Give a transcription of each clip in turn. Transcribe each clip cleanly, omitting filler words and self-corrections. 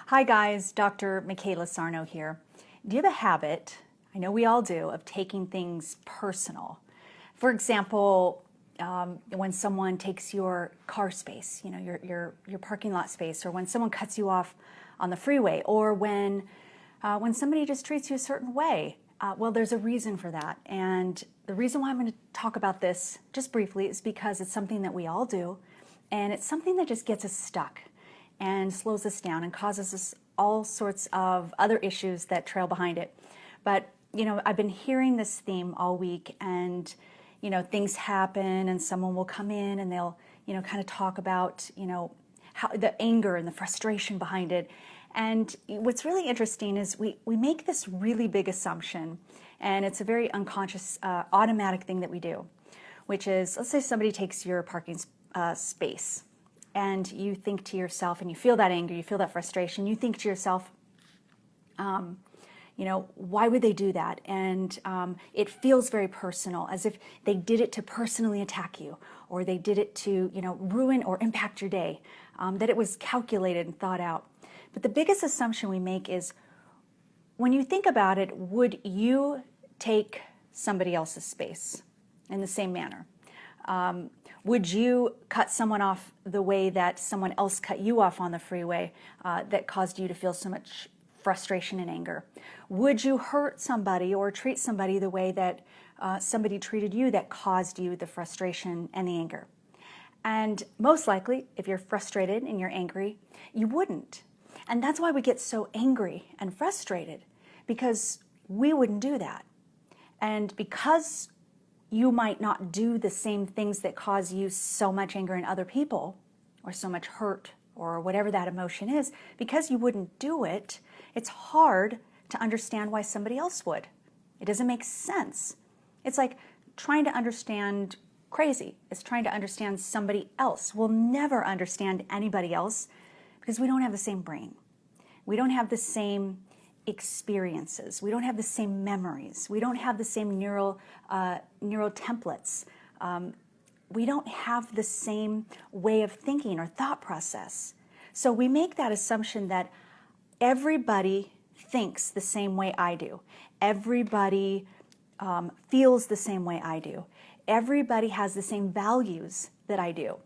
Hi guys, Dr. Mcayla Sarno here. Do you have a habit, I know we all do, of taking things personal? For example, when someone takes your car space, your parking lot space, or when someone cuts you off on the freeway, or when somebody just treats you a certain way. Well, there's a reason for that. And the reason why I'm going to talk about this just briefly is because it's something that we all do, and it's something that just gets us stuck and slows us down and causes us all sorts of other issues that trail behind it. But, I've been hearing this theme all week, and, things happen and someone will come in and they'll, kind of talk about, how the anger and the frustration behind it. And what's really interesting is we make this really big assumption, and it's a very unconscious, automatic thing that we do, which is, let's say somebody takes your parking space, and you think to yourself, and you feel that anger, you feel that frustration, you think to yourself, why would they do that? And it feels very personal, as if they did it to personally attack you, or they did it to, ruin or impact your day, that it was calculated and thought out. But the biggest assumption we make is, when you think about it, would you take somebody else's space in the same manner? Would you cut someone off the way that someone else cut you off on the freeway that caused you to feel so much frustration and anger? Would you hurt somebody or treat somebody the way that somebody treated you that caused you the frustration and the anger? And most likely, if you're frustrated and you're angry, you wouldn't. And that's why we get so angry and frustrated, because we wouldn't do that. And because you might not do the same things that cause you so much anger in other people, or so much hurt, or whatever that emotion is, because you wouldn't do it, it's hard to understand why somebody else would. It doesn't make sense. It's like trying to understand crazy. It's trying to understand somebody else. We'll never understand anybody else because we don't have the same brain. We don't have the same experiences. We don't have the same memories. We don't have the same neural templates. We don't have the same way of thinking or thought process. So we make that assumption that everybody thinks the same way I do. Everybody feels the same way I do. Everybody has the same values that I do.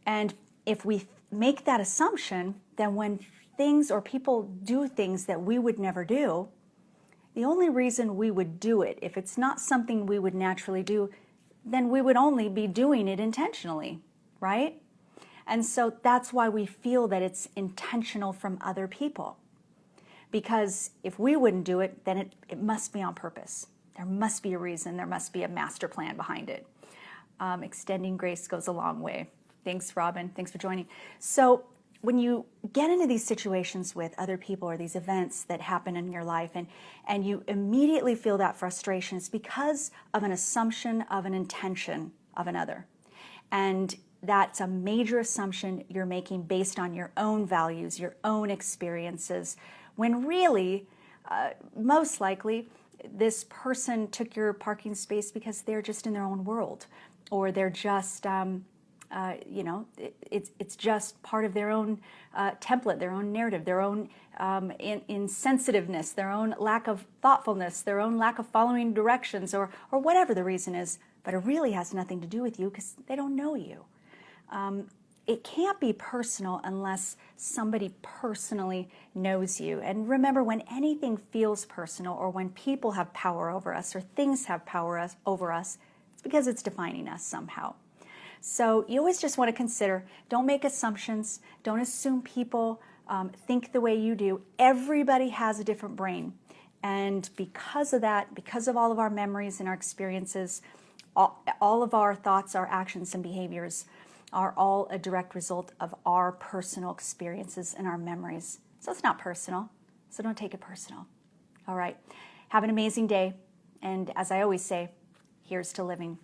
And if we make that assumption, then when things or people do things that we would never do, the only reason we would do it, if it's not something we would naturally do, then we would only be doing it intentionally, right? And so that's why we feel that it's intentional from other people. Because if we wouldn't do it, then it must be on purpose. There must be a reason. There must be a master plan behind it. Extending grace goes a long way. Thanks, Robin. Thanks for joining. So when you get into these situations with other people or these events that happen in your life, and you immediately feel that frustration, it's because of an assumption of an intention of another. And that's a major assumption you're making based on your own values, your own experiences, when really, most likely, this person took your parking space because they're just in their own world, or they're just it's just part of their own template, their own narrative, their own insensitiveness, their own lack of thoughtfulness, their own lack of following directions, or whatever the reason is. But it really has nothing to do with you because they don't know you. It can't be personal unless somebody personally knows you. And remember, when anything feels personal, or when people have power over us, or things have power over us, it's because it's defining us somehow. So you always just want to consider, don't make assumptions, don't assume people think the way you do. Everybody has a different brain. And because of that, because of all of our memories and our experiences, all of our thoughts, our actions and behaviors are all a direct result of our personal experiences and our memories. So it's not personal, so don't take it personal. All right, have an amazing day. And as I always say, here's to living.